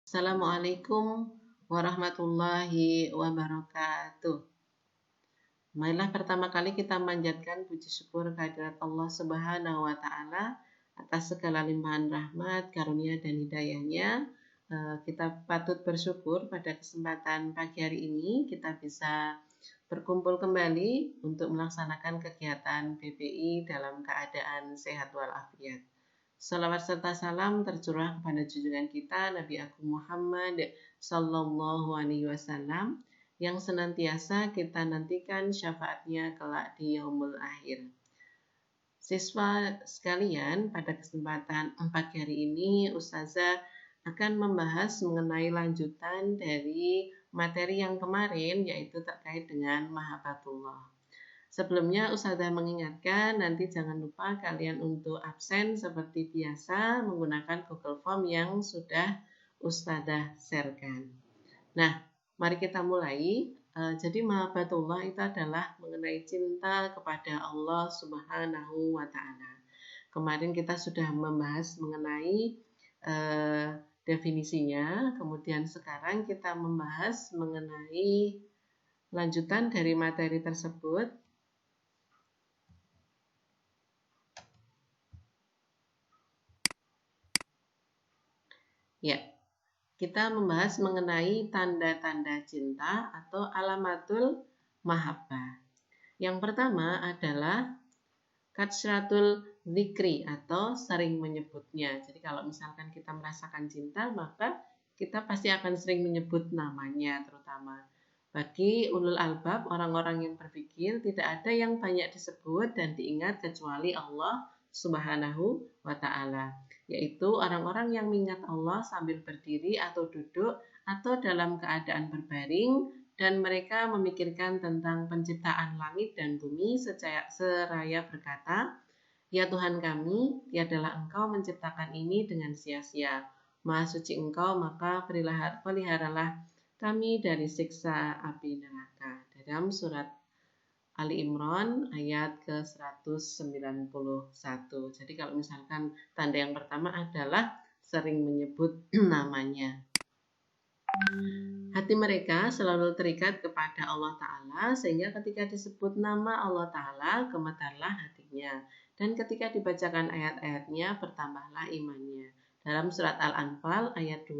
Assalamualaikum warahmatullahi wabarakatuh. Marilah pertama kali kita manjatkan puji syukur kehadirat Allah Subhanahu wa Ta'ala atas segala limpahan rahmat, karunia, dan hidayahnya. Kita patut bersyukur pada kesempatan pagi hari ini kita bisa berkumpul kembali untuk melaksanakan kegiatan PPI dalam keadaan sehat walafiat. Salawat serta salam tercurah kepada junjungan kita Nabi Agung Muhammad Sallallahu Alaihi Wasallam yang senantiasa kita nantikan syafaatnya kelak di yaumul akhir. Siswa sekalian, pada kesempatan pagi hari ini Ustazah akan membahas mengenai lanjutan dari materi yang kemarin, yaitu terkait dengan mahabbatullah. Sebelumnya Ustazah mengingatkan nanti jangan lupa kalian untuk absen seperti biasa menggunakan Google Form yang sudah Ustazah sharekan. Nah, mari kita mulai. Jadi mahabbatullah itu adalah mengenai cinta kepada Allah Subhanahu wa Ta'ala. Kemarin kita sudah membahas mengenai definisinya, kemudian sekarang kita membahas mengenai lanjutan dari materi tersebut. Ya, kita membahas mengenai tanda-tanda cinta atau alamatul mahabbah. Yang pertama adalah katsratul dzikri atau sering menyebutnya. Jadi kalau misalkan kita merasakan cinta, maka kita pasti akan sering menyebut namanya terutama. Bagi ulul albab, orang-orang yang berpikir, tidak ada yang banyak disebut dan diingat kecuali Allah Subhanahu wa Ta'ala, yaitu orang-orang yang mengingat Allah sambil berdiri atau duduk atau dalam keadaan berbaring, dan mereka memikirkan tentang penciptaan langit dan bumi seraya berkata, "Ya Tuhan kami, tiadalah Engkau menciptakan ini dengan sia-sia. Maha suci Engkau, maka peliharalah kami dari siksa api neraka." Dalam surat Ali Imran ayat ke-191. Jadi kalau misalkan tanda yang pertama adalah sering menyebut namanya. Hati mereka selalu terikat kepada Allah Ta'ala, sehingga ketika disebut nama Allah Ta'ala, gemetarlah hatinya. Dan ketika dibacakan ayat-ayatnya, bertambahlah imannya. Dalam surat Al-Anfal ayat 2,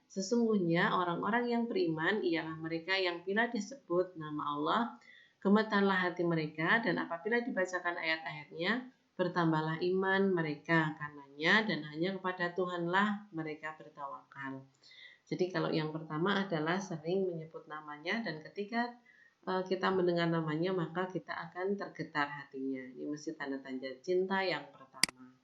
sesungguhnya orang-orang yang beriman ialah mereka yang bila disebut nama Allah, gemetarlah hati mereka, dan apabila dibacakan ayat-ayatnya, bertambahlah iman mereka karenanya, dan hanya kepada Tuhanlah mereka bertawakal. Jadi kalau yang pertama adalah sering menyebut namanya, dan ketika kita mendengar namanya maka kita akan tergetar hatinya. Ini mesti tanda-tanda cinta yang pertama.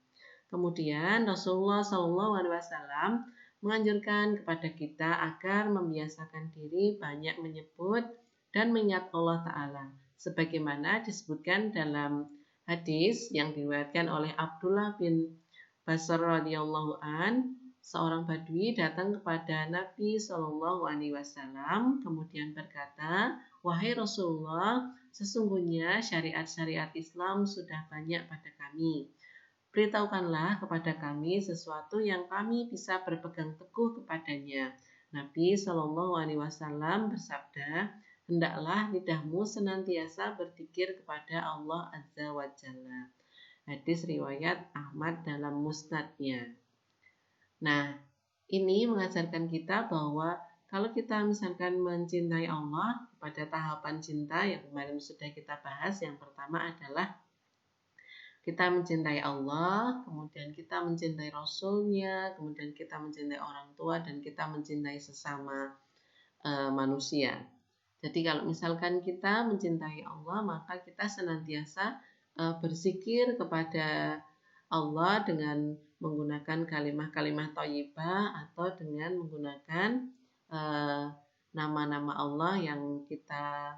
Kemudian Rasulullah SAW menganjurkan kepada kita agar membiasakan diri banyak menyebut dan mengingat Allah Ta'ala, sebagaimana disebutkan dalam hadis yang diriwayatkan oleh Abdullah bin Basr radhiyallahu an. Seorang badui datang kepada Nabi Shallallahu Alaihi Wasallam kemudian berkata, "Wahai Rasulullah, sesungguhnya syariat-syariat Islam sudah banyak pada kami. Beritahukanlah kepada kami sesuatu yang kami bisa berpegang teguh kepadanya." Nabi Shallallahu Alaihi Wasallam bersabda, "Hendaklah lidahmu senantiasa berzikir kepada Allah Azza wa Jalla." Hadis riwayat Ahmad dalam musnadnya. Nah, ini mengajarkan kita bahwa kalau kita misalkan mencintai Allah, pada tahapan cinta yang kemarin sudah kita bahas, yang pertama adalah kita mencintai Allah, kemudian kita mencintai Rasul-Nya, kemudian kita mencintai orang tua, dan kita mencintai sesama manusia. Jadi kalau misalkan kita mencintai Allah, maka kita senantiasa berzikir kepada Allah dengan menggunakan kalimah-kalimah thayyibah atau dengan menggunakan nama-nama Allah yang kita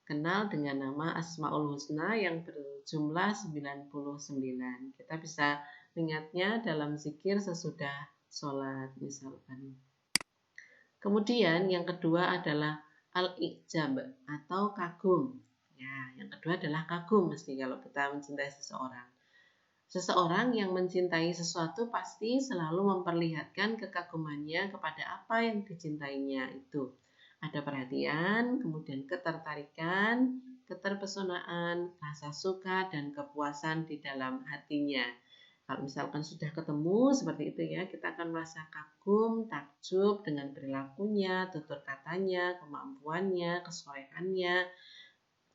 kenal dengan nama Asmaul Husna yang berjumlah 99. Kita bisa mengingatnya dalam zikir sesudah sholat misalkan. Kemudian yang kedua adalah al-ijab atau kagum. Ya, yang kedua adalah kagum mesti kalau kita mencintai seseorang. Seseorang yang mencintai sesuatu pasti selalu memperlihatkan kekagumannya kepada apa yang dicintainya itu. Ada perhatian, kemudian ketertarikan, keterpesonaan, rasa suka, dan kepuasan di dalam hatinya. Kalau misalkan sudah ketemu seperti itu ya, kita akan merasa kagum, takjub dengan perilakunya, tutur katanya, kemampuannya, kesolehannya,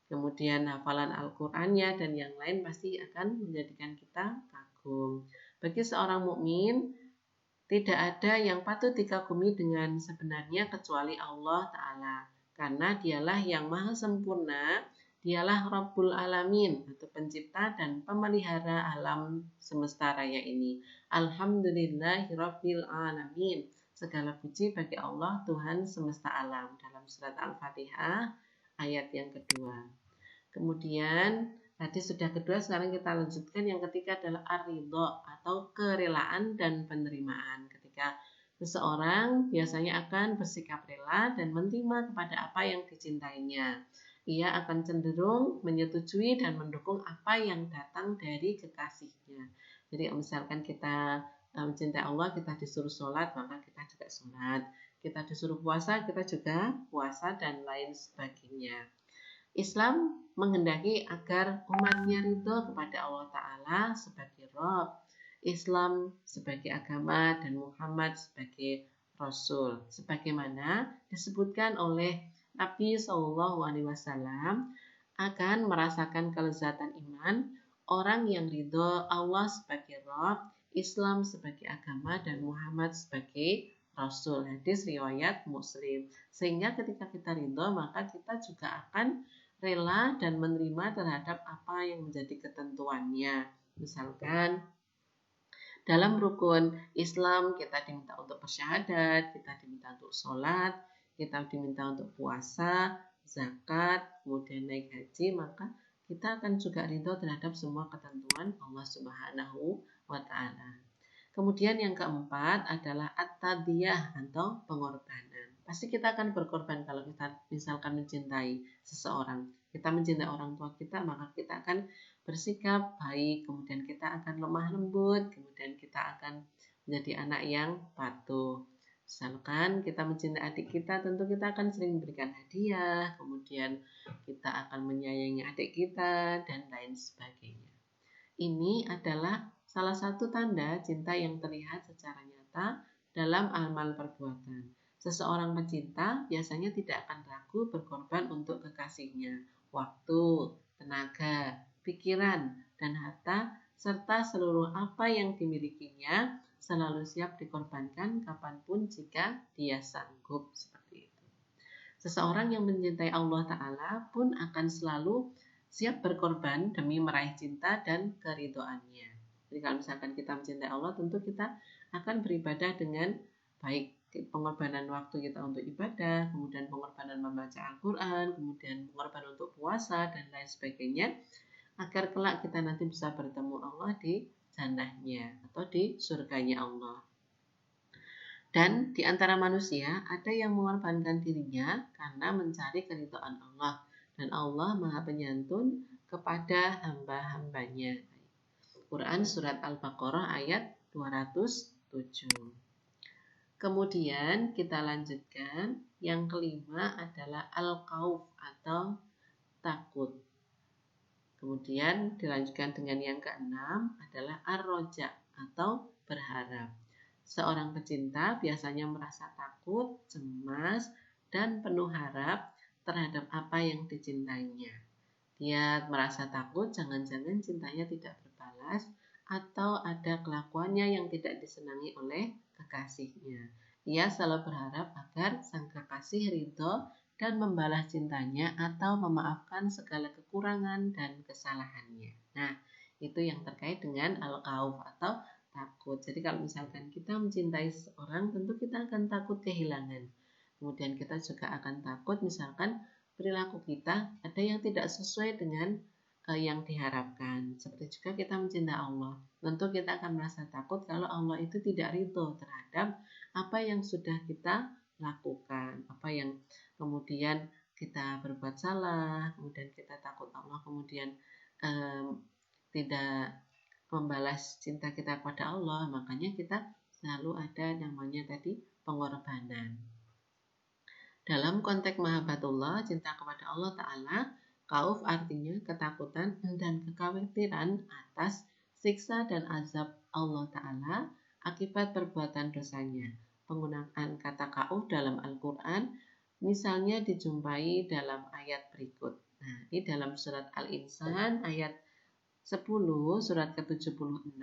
kemudian hafalan Al-Qur'annya dan yang lain pasti akan menjadikan kita kagum. Bagi seorang mukmin, tidak ada yang patut dikagumi dengan sebenarnya kecuali Allah Ta'ala. Karena dialah yang maha sempurna, dialah Rabbul Alamin atau pencipta dan pemelihara alam semesta raya ini. Alhamdulillahirabbil alamin. Segala puji bagi Allah Tuhan semesta alam. Dalam surat Al-Fatihah ayat yang kedua. Kemudian tadi sudah kedua, sekarang kita lanjutkan yang ketiga adalah ar-ridha atau kerelaan dan penerimaan. Ketika seseorang biasanya akan bersikap rela dan menerima kepada apa yang dicintainya. Ia akan cenderung menyetujui dan mendukung apa yang datang dari kekasihnya. Jadi misalkan kita mencintai Allah, kita disuruh sholat, maka kita juga sholat. Kita disuruh puasa, kita juga puasa dan lain sebagainya. Islam menghendaki agar umatnya ridho kepada Allah Ta'ala sebagai Rabb, Islam sebagai agama, dan Muhammad sebagai Rasul. Sebagaimana disebutkan oleh Nabi SAW akan merasakan kelezatan iman orang yang ridho Allah sebagai Rabb, Islam sebagai agama, dan Muhammad sebagai Rasul. Hadis riwayat Muslim. Sehingga ketika kita ridho, maka kita juga akan rela dan menerima terhadap apa yang menjadi ketentuannya. Misalkan dalam rukun Islam kita diminta untuk bersyahadat, kita diminta untuk sholat, kita diminta untuk puasa, zakat, kemudian naik haji, maka kita akan juga ridho terhadap semua ketentuan Allah Subhanahu wa Ta'ala. Kemudian yang keempat adalah at-tadiyah atau pengorbanan. Pasti kita akan berkorban kalau kita misalkan mencintai seseorang. Kita mencintai orang tua kita, maka kita akan bersikap baik, kemudian kita akan lemah lembut, kemudian kita akan menjadi anak yang patuh. Misalkan kita mencintai adik kita, tentu kita akan sering memberikan hadiah, kemudian kita akan menyayangi adik kita, dan lain sebagainya. Ini adalah salah satu tanda cinta yang terlihat secara nyata dalam amal perbuatan. Seseorang pecinta biasanya tidak akan ragu berkorban untuk kekasihnya, waktu, tenaga, pikiran, dan harta, serta seluruh apa yang dimilikinya selalu siap dikorbankan kapanpun jika dia sanggup, seperti itu. Seseorang yang mencintai Allah Ta'ala pun akan selalu siap berkorban demi meraih cinta dan keridhoannya. Jadi kalau misalkan kita mencintai Allah, tentu kita akan beribadah dengan baik. Pengorbanan waktu kita untuk ibadah, kemudian pengorbanan membaca Al-Quran, kemudian pengorbanan untuk puasa, dan lain sebagainya, agar kelak kita nanti bisa bertemu Allah di jannahnya atau di surganya Allah. Dan di antara manusia ada yang mengorbankan dirinya karena mencari keridhaan Allah, dan Allah Maha Penyantun kepada hamba-hambanya. Quran Surat Al-Baqarah ayat 207. Kemudian kita lanjutkan, yang kelima adalah al-khauf atau takut. Kemudian dilanjutkan dengan yang keenam adalah ar-roja atau berharap. Seorang pecinta biasanya merasa takut, cemas, dan penuh harap terhadap apa yang dicintainya. Dia merasa takut jangan-jangan cintanya tidak berbalas atau ada kelakuannya yang tidak disenangi oleh kekasihnya. Ia selalu berharap agar sang kekasih ridho dan membalas cintanya atau memaafkan segala kekurangan dan kesalahannya. Nah, itu yang terkait dengan al-khauf atau takut. Jadi kalau misalkan kita mencintai seseorang, tentu kita akan takut kehilangan. Kemudian kita juga akan takut misalkan perilaku kita ada yang tidak sesuai dengan yang diharapkan. Seperti juga kita mencintai Allah, tentu kita akan merasa takut kalau Allah itu tidak ridho terhadap apa yang sudah kita lakukan, apa yang kemudian kita berbuat salah, kemudian kita takut Allah kemudian tidak membalas cinta kita kepada Allah, makanya kita selalu ada namanya tadi pengorbanan. Dalam konteks mahabbatullah, cinta kepada Allah Ta'ala, khauf artinya ketakutan dan kekhawatiran atas siksa dan azab Allah Ta'ala akibat perbuatan dosanya. Penggunaan kata khauf dalam Al-Quran misalnya dijumpai dalam ayat berikut. Nah, ini dalam surat Al-Insan ayat 10 surat ke-76,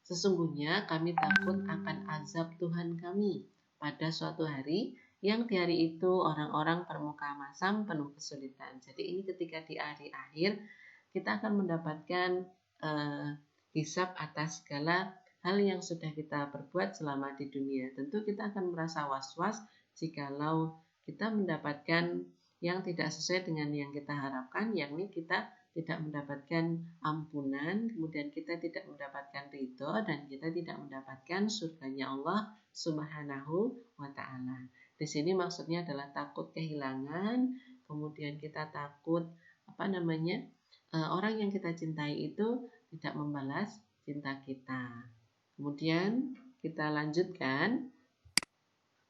sesungguhnya kami takut akan azab Tuhan kami pada suatu hari yang di hari itu orang-orang permuka masam penuh kesulitan. Jadi ini ketika di hari akhir kita akan mendapatkan hisab atas segala hal yang sudah kita perbuat selama di dunia. Tentu kita akan merasa was-was jikalau kita mendapatkan yang tidak sesuai dengan yang kita harapkan, yakni kita tidak mendapatkan ampunan, kemudian kita tidak mendapatkan ridho, dan kita tidak mendapatkan surganya Allah Subhanahu wa Ta'ala. Di sini maksudnya adalah takut kehilangan, kemudian kita takut orang yang kita cintai itu tidak membalas cinta kita. Kemudian kita lanjutkan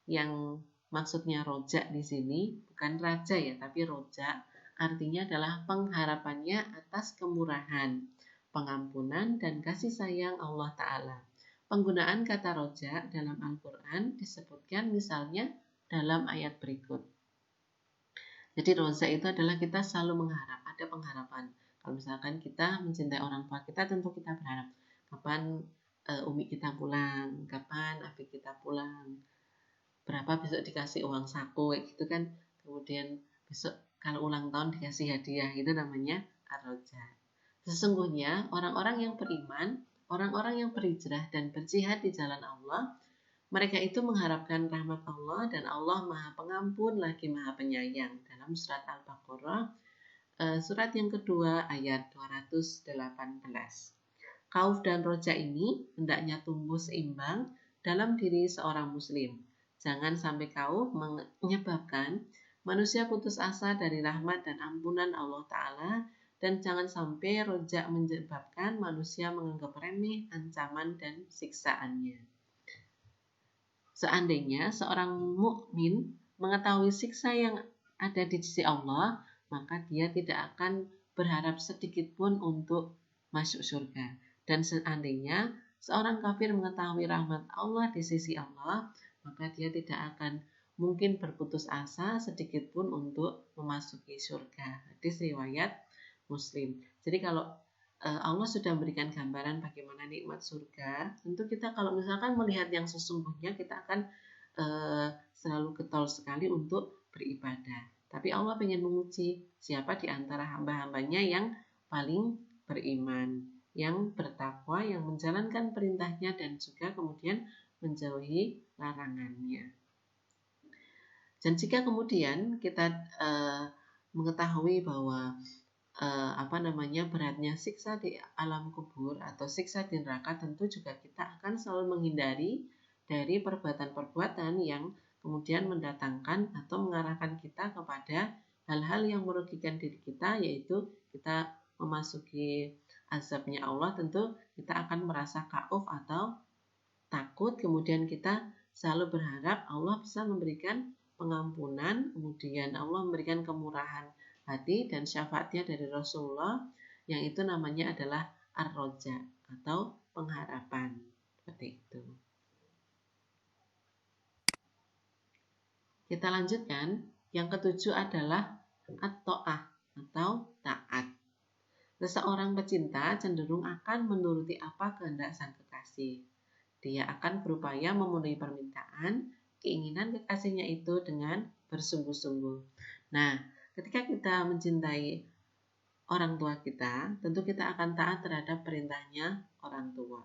yang maksudnya rojak di sini bukan raja ya, tapi rojak. Artinya adalah pengharapannya atas kemurahan, pengampunan, dan kasih sayang Allah Ta'ala. Penggunaan kata rojak dalam Al-Quran disebutkan misalnya dalam ayat berikut. Jadi rojak itu adalah kita selalu mengharap, ada pengharapan. Kalau misalkan kita mencintai orang tua kita, tentu kita berharap kapan umi kita pulang, kapan abi kita pulang, berapa besok dikasih uang saku gitu kan. Kemudian besok kalau ulang tahun dikasih hadiah, itu namanya ar-roja. Sesungguhnya orang-orang yang beriman, orang-orang yang berhijrah dan berjihad di jalan Allah, mereka itu mengharapkan rahmat Allah, dan Allah Maha Pengampun lagi Maha Penyayang. Dalam surat Al-Baqarah surat yang kedua ayat 218. Khauf dan roja ini hendaknya tumbuh seimbang dalam diri seorang muslim. Jangan sampai khauf menyebabkan manusia putus asa dari rahmat dan ampunan Allah Ta'ala, dan jangan sampai rojak menyebabkan manusia menganggap remeh ancaman dan siksaannya. Seandainya seorang mukmin mengetahui siksa yang ada di sisi Allah, maka dia tidak akan berharap sedikit pun untuk masuk surga. Dan seandainya seorang kafir mengetahui rahmat Allah di sisi Allah, maka dia tidak akan mungkin berputus asa sedikit pun untuk memasuki surga. Hadis riwayat Muslim. Jadi kalau Allah sudah memberikan gambaran bagaimana nikmat surga, tentu kita kalau misalkan melihat yang sesungguhnya, kita akan selalu getol sekali untuk beribadah. Tapi Allah ingin menguji siapa di antara hamba-hambanya yang paling beriman, yang bertakwa, yang menjalankan perintahnya, dan juga kemudian menjauhi larangannya. Dan jika kemudian kita mengetahui bahwa beratnya siksa di alam kubur atau siksa di neraka, tentu juga kita akan selalu menghindari dari perbuatan-perbuatan yang kemudian mendatangkan atau mengarahkan kita kepada hal-hal yang merugikan diri kita, yaitu kita memasuki azabnya Allah. Tentu kita akan merasa khauf atau takut, kemudian kita selalu berharap Allah bisa memberikan pengampunan, kemudian Allah memberikan kemurahan hati dan syafaatnya dari Rasulullah, yang itu namanya adalah ar-roja atau pengharapan. Seperti itu. Kita lanjutkan. Yang ketujuh adalah at-ta'ah atau taat. Seseorang pecinta cenderung akan menuruti apa kehendak sang kekasih. Dia akan berupaya memenuhi permintaan, keinginan kekasihnya itu dengan bersungguh-sungguh. Nah, ketika kita mencintai orang tua kita, tentu kita akan taat terhadap perintahnya orang tua.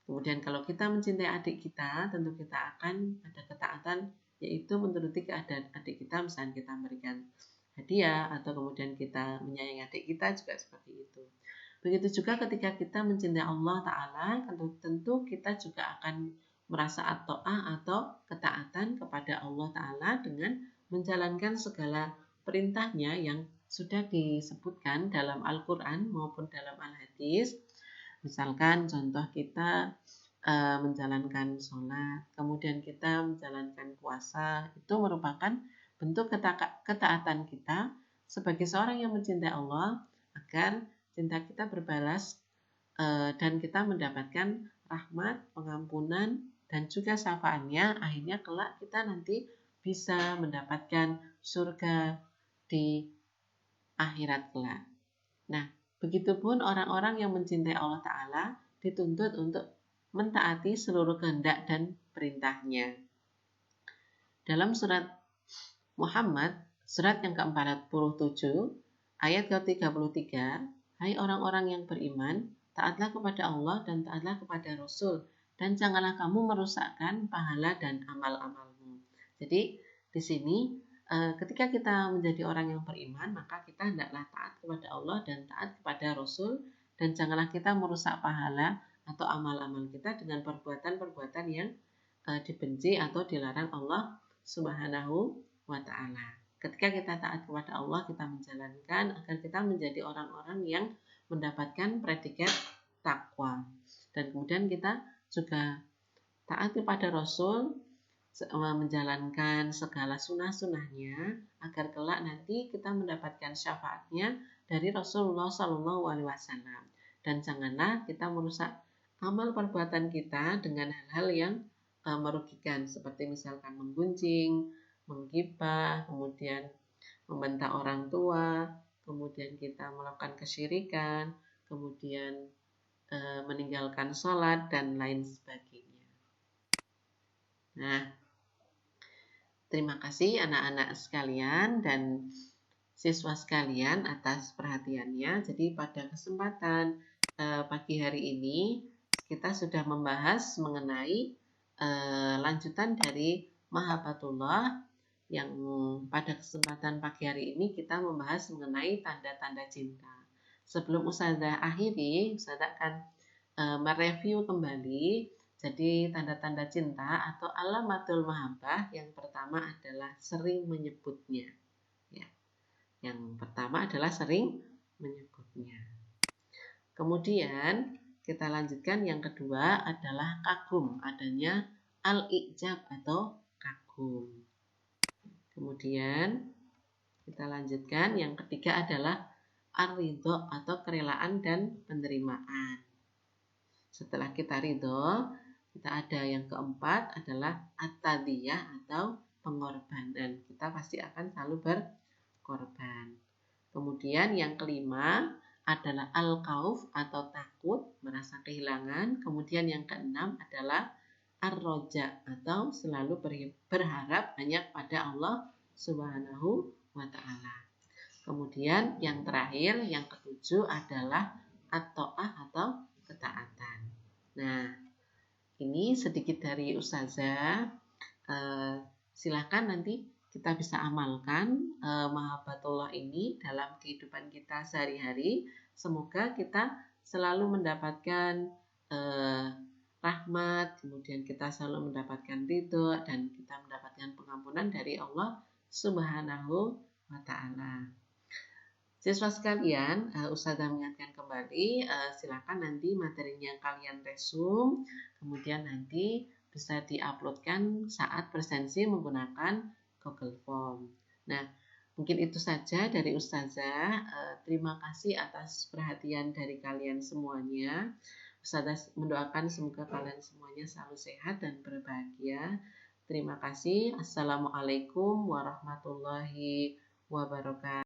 Kemudian kalau kita mencintai adik kita, tentu kita akan ada ketaatan, yaitu menuruti keadaan adik kita. Misalnya kita memberikan hadiah, atau kemudian kita menyayangi adik kita, juga seperti itu. Begitu juga ketika kita mencintai Allah Ta'ala, tentu kita juga akan merasa at-ta'ah atau ketaatan kepada Allah Ta'ala dengan menjalankan segala perintahnya yang sudah disebutkan dalam Al-Quran maupun dalam Al-Hadis. Misalkan contoh kita menjalankan sholat, kemudian kita menjalankan puasa, itu merupakan bentuk ketaatan kita sebagai seorang yang mencintai Allah agar cinta kita berbalas dan kita mendapatkan rahmat, pengampunan, dan juga syafaatnya. Akhirnya kelak kita nanti bisa mendapatkan surga di akhirat kelak. Nah, begitupun orang-orang yang mencintai Allah Ta'ala dituntut untuk mentaati seluruh kehendak dan perintahnya. Dalam surat Muhammad, surat yang ke-47, ayat ke-33, hai orang-orang yang beriman, taatlah kepada Allah dan taatlah kepada Rasul, dan janganlah kamu merusakkan pahala dan amal-amalmu. Jadi, di sini ketika kita menjadi orang yang beriman, maka kita hendaklah taat kepada Allah dan taat kepada Rasul, dan janganlah kita merusak pahala atau amal-amal kita dengan perbuatan-perbuatan yang dibenci atau dilarang Allah Subhanahu wa ta'ala. Ketika kita taat kepada Allah, kita menjalankan agar kita menjadi orang-orang yang mendapatkan predikat takwa. Dan kemudian kita juga taat kepada Rasul, menjalankan segala sunnah-sunnahnya agar kelak nanti kita mendapatkan syafaatnya dari Rasulullah SAW. Dan janganlah kita merusak amal perbuatan kita dengan hal-hal yang merugikan, seperti misalkan menggunjing, menggibah, kemudian membentak orang tua, kemudian kita melakukan kesyirikan, kemudian meninggalkan sholat, dan lain sebagainya. Nah, terima kasih anak-anak sekalian dan siswa sekalian atas perhatiannya. Jadi pada kesempatan pagi hari ini kita sudah membahas mengenai lanjutan dari Mahabbatullah, yang pada kesempatan pagi hari ini kita membahas mengenai tanda-tanda cinta. Sebelum Ustazah akhiri, Ustazah akan mereview kembali. Jadi tanda-tanda cinta atau alamatul mahabbah, yang pertama adalah sering menyebutnya. Ya. Yang pertama adalah sering menyebutnya. Kemudian kita lanjutkan, yang kedua adalah kagum, adanya al-ijab atau kagum. Kemudian kita lanjutkan, yang ketiga adalah ar-ridho atau kerelaan dan penerimaan. Setelah kita ridho, kita ada yang keempat adalah at-tadiyah atau pengorbanan. Kita pasti akan selalu berkorban. Kemudian yang kelima adalah al-khauf atau takut, merasa kehilangan. Kemudian yang keenam adalah ar-roja atau selalu berharap hanya pada Allah Subhanahu wa ta'ala. Kemudian yang terakhir, yang ketujuh adalah at-ta'ah atau ketaatan. Nah, ini sedikit dari Ustazah. Silakan nanti kita bisa amalkan Mahabbatullah ini dalam kehidupan kita sehari-hari. Semoga kita selalu mendapatkan rahmat, kemudian kita selalu mendapatkan ridho, dan kita mendapatkan pengampunan dari Allah Subhanahu wa ta'ala. Siswa sekalian, Ustazah mengingatkan kembali, silakan nanti materinya kalian resum, kemudian nanti bisa diuploadkan saat presensi menggunakan Google Form. Nah, mungkin itu saja dari Ustazah. Terima kasih atas perhatian dari kalian semuanya. Ustazah mendoakan semoga kalian semuanya selalu sehat dan berbahagia. Terima kasih. Assalamualaikum warahmatullahi wabarakatuh.